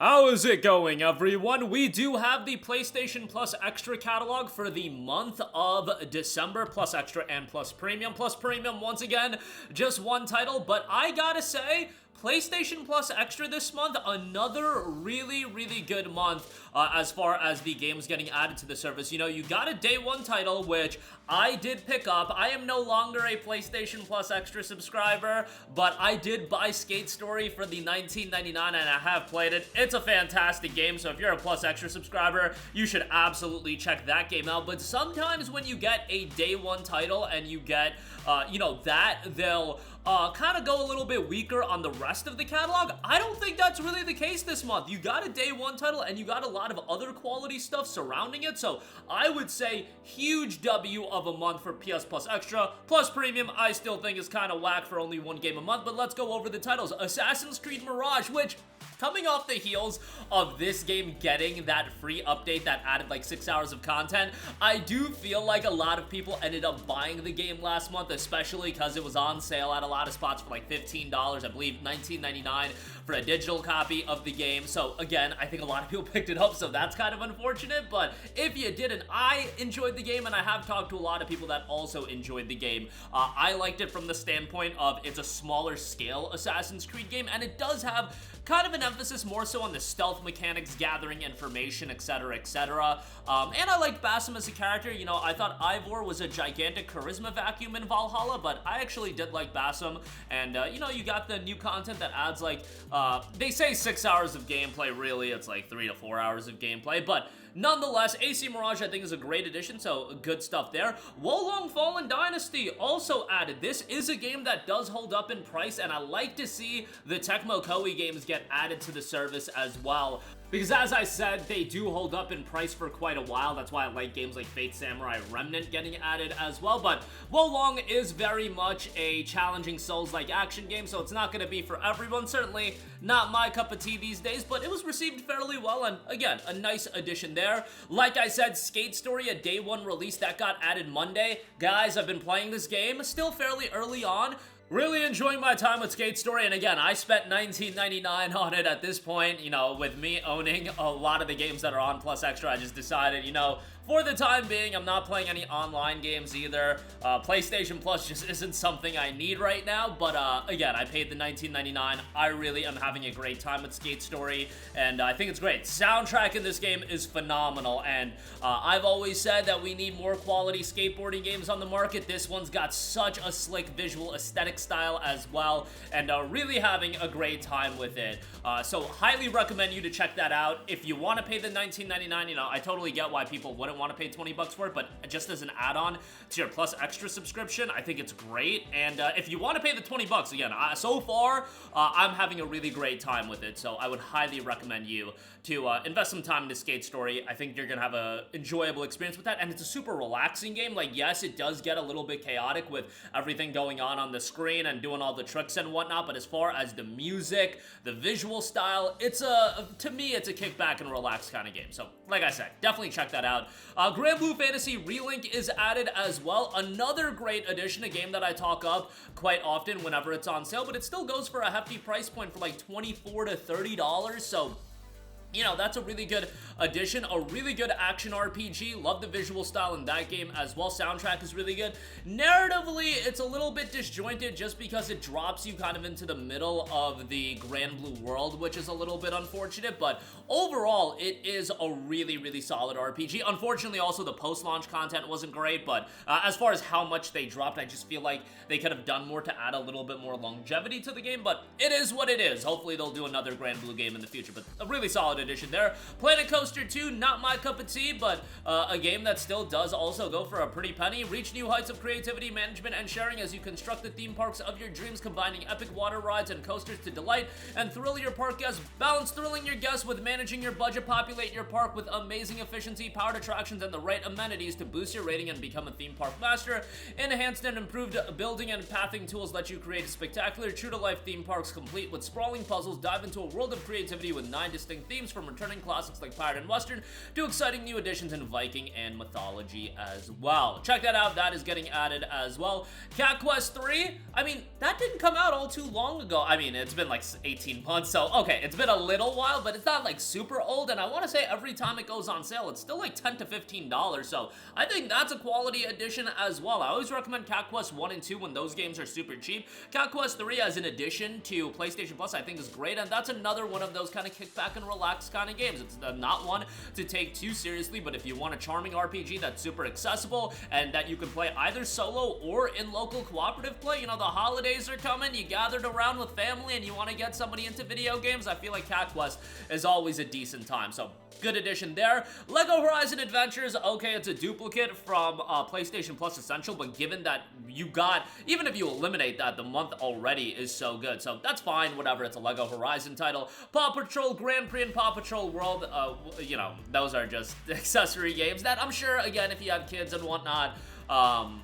How is it going, everyone? We do have the PlayStation Plus Extra catalog for the month of December, Plus Extra and Plus Premium. Plus Premium, once again, just one title, but I gotta say, PlayStation Plus Extra this month, another really good month as far as the games getting added to the service. You know, you got a day one title, which I did pick up. I am no longer a PlayStation Plus Extra subscriber, but I did buy Skate Story for the $19.99 and I have played it. It's a fantastic game, so if you're a Plus Extra subscriber, you should absolutely check that game out. But sometimes when you get a day one title and you get, they'll kind of go a little bit weaker on the rest of the catalog. I don't think that's really the case this month. You got a day one title and you got a lot of other quality stuff surrounding it, so I would say huge W of a month for PS Plus Extra. Plus Premium, I still think is kind of whack for only one game a month, but let's go over the titles. Assassin's Creed Mirage, which, coming off the heels of this game getting that free update that added like 6 hours of content, I do feel like a lot of people ended up buying the game last month, especially because it was on sale at a lot of spots for like $15, I believe $19.99 for a digital copy of the game. So again, I think a lot of people picked it up, so that's kind of unfortunate, but if you didn't, I enjoyed the game, and I have talked to a lot of people that also enjoyed the game. I liked it from the standpoint of it's a smaller scale Assassin's Creed game, and it does have kind of an emphasis more so on the stealth mechanics, gathering information, etc, etc. And I liked Basim as a character. You know, I thought Ivor was a gigantic charisma vacuum in Valhalla, but I actually did like Basim, and you know, you got the new content that adds like, they say 6 hours of gameplay, really it's like 3 to 4 hours of gameplay, but nonetheless, AC Mirage I think is a great addition, so good stuff there. Wolong Fallen Dynasty also added. This is a game that does hold up in price, and I like to see the Tecmo Koei games get added to the service as well, because as I said, they do hold up in price for quite a while. That's why I like games like Fate Samurai Remnant getting added as well. But Wolong is very much a challenging Souls-like action game, so it's not going to be for everyone. Certainly not my cup of tea these days, but it was received fairly well, and again, a nice addition there. Like I said, Skate Story, a day one release that got added Monday. Guys, I've been playing this game, still fairly early on. Really enjoying my time with Skate Story, and again, I spent $19.99 on it at this point. You know, with me owning a lot of the games that are on Plus Extra, I just decided, you know, for the time being, I'm not playing any online games either. PlayStation Plus just isn't something I need right now, but again, I paid the $19.99. I really am having a great time with Skate Story, and I think it's great. Soundtrack in this game is phenomenal, and I've always said that we need more quality skateboarding games on the market. This one's got such a slick visual aesthetic style as well, and really having a great time with it. So highly recommend you to check that out. If you want to pay the $19.99, you know, I totally get why people wouldn't want to pay 20 bucks for it, but just as an add-on to your Plus Extra subscription, I think it's great. And if you want to pay the 20 bucks, again, so far, I'm having a really great time with it, so I would highly recommend you to invest some time into Skate Story. I think you're gonna have a enjoyable experience with that, and it's a super relaxing game. Like, yes, it does get a little bit chaotic with everything going on the screen and doing all the tricks and whatnot, but as far as the music, the visual style, it's to me, it's a kick back and relax kind of game. So, like I said, definitely check that out. Granblue Fantasy Relink is added as well. Another great addition, a game that I talk up quite often whenever it's on sale, but it still goes for a hefty price point for like $24 to $30, so you know, that's a really good addition, a really good action RPG. Love the visual style in that game as well. Soundtrack is really good. Narratively, it's a little bit disjointed just because it drops you kind of into the middle of the Grandblue world, which is a little bit unfortunate, but overall, it is a really solid RPG. Unfortunately, also, the post-launch content wasn't great, but as far as how much they dropped, I just feel like they could have done more to add a little bit more longevity to the game, but it is what it is. Hopefully, they'll do another Grandblue game in the future, but a really solid edition there. Planet Coaster 2, not my cup of tea, but a game that still does also go for a pretty penny. Reach new heights of creativity, management, and sharing as you construct the theme parks of your dreams, combining epic water rides and coasters to delight and thrill your park guests. Balance thrilling your guests with managing your budget. Populate your park with amazing efficiency, powered attractions, and the right amenities to boost your rating and become a theme park master. Enhanced and improved building and pathing tools let you create spectacular, true-to-life theme parks complete with sprawling puzzles. Dive into a world of creativity with 9 distinct themes from returning classics like Pirate and Western to exciting new additions in Viking and Mythology as well. Check that out, that is getting added as well. Cat Quest 3, I mean, that didn't come out all too long ago. I mean, it's been like 18 months, so okay, it's been a little while, but it's not like super old, and I want to say every time it goes on sale, it's still like $10 to $15, so I think that's a quality addition as well. I always recommend Cat Quest 1 and 2 when those games are super cheap. Cat Quest 3 as an addition to PlayStation Plus I think is great, and that's another one of those kind of kick back and relax kind of games. It's not one to take too seriously, but if you want a charming RPG that's super accessible and that you can play either solo or in local cooperative play, you know, the holidays are coming, you gathered around with family and you want to get somebody into video games, I feel like Cat Quest is always a decent time. So good addition there. Lego Horizon Adventures, okay, it's a duplicate from PlayStation Plus Essential, but given that you got, even if you eliminate that, the month already is so good, so that's fine, whatever, it's a Lego Horizon title. Paw Patrol Grand Prix and Paw Patrol World, you know, those are just accessory games that I'm sure, again, if you have kids and whatnot,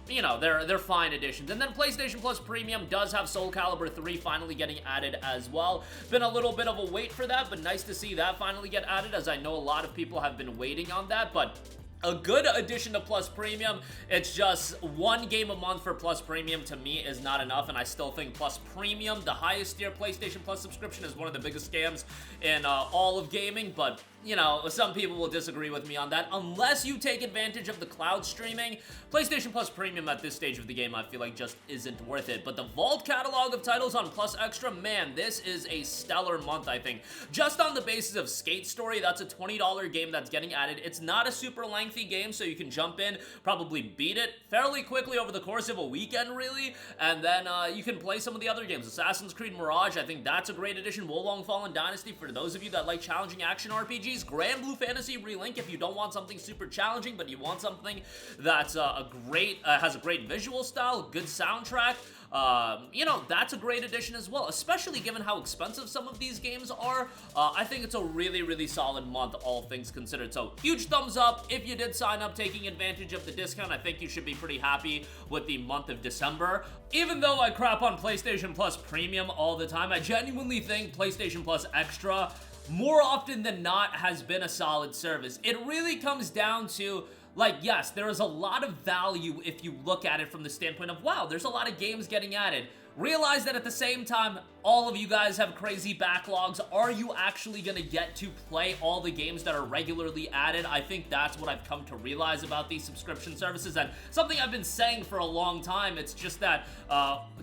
you know, they're fine additions. And then PlayStation Plus Premium does have Soul Calibur 3 finally getting added as well. Been a little bit of a wait for that, but nice to see that finally get added, as I know a lot of people have been waiting on that, but a good addition to Plus Premium. It's just one game a month for Plus Premium to me is not enough, and I still think Plus Premium, the highest tier PlayStation Plus subscription, is one of the biggest scams in all of gaming, but you know, some people will disagree with me on that. Unless you take advantage of the cloud streaming, PlayStation Plus Premium at this stage of the game, I feel like just isn't worth it. But the Vault catalog of titles on Plus Extra, man, this is a stellar month, I think. Just on the basis of Skate Story, that's a $20 game that's getting added. It's not a super lengthy game, so you can jump in, probably beat it fairly quickly over the course of a weekend, really, and then you can play some of the other games. Assassin's Creed Mirage, I think that's a great addition. Wolong Fallen Dynasty, for those of you that like challenging action RPGs. Grandblue Fantasy Relink, if you don't want something super challenging, but you want something that's has a great visual style, good soundtrack, you know, that's a great addition as well, especially given how expensive some of these games are. I think it's a really, really solid month, all things considered. So, huge thumbs up if you did sign up taking advantage of the discount. I think you should be pretty happy with the month of December. Even though I crap on PlayStation Plus Premium all the time, I genuinely think PlayStation Plus Extra, more often than not, has been a solid service. It really comes down to, like, yes, there is a lot of value if you look at it from the standpoint of, wow, there's a lot of games getting added. Realize that at the same time, all of you guys have crazy backlogs. Are you actually gonna get to play all the games that are regularly added? I think that's what I've come to realize about these subscription services, and something I've been saying for a long time. It's just that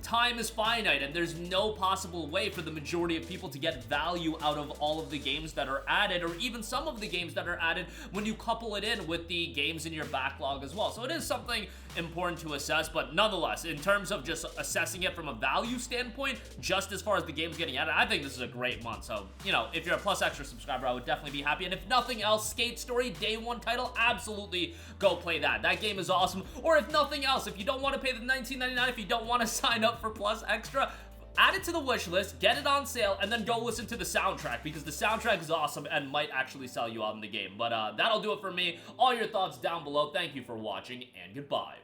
time is finite, and there's no possible way for the majority of people to get value out of all of the games that are added, or even some of the games that are added when you couple it in with the games in your backlog as well. So it is something important to assess, but nonetheless, in terms of just assessing it from a value standpoint, just as far as the games getting added, I think this is a great month. So, you know, if you're a Plus Extra subscriber, I would definitely be happy. And if nothing else, Skate Story, day one title, absolutely go play that. That game is awesome. Or if nothing else, if you don't want to pay the $19.99, if you don't want to sign up for Plus Extra, add it to the wish list, get it on sale, and then go listen to the soundtrack, because the soundtrack is awesome and might actually sell you out in the game. But that'll do it for me. All your thoughts down below. Thank you for watching, and goodbye.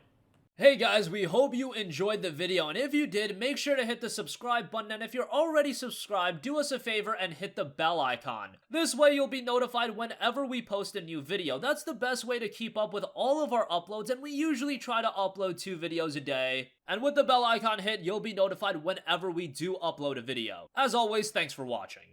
Hey guys, we hope you enjoyed the video, and if you did, make sure to hit the subscribe button, and if you're already subscribed, do us a favor and hit the bell icon. This way you'll be notified whenever we post a new video. That's the best way to keep up with all of our uploads, and we usually try to upload 2 videos a day. And with the bell icon hit, you'll be notified whenever we do upload a video. As always, thanks for watching.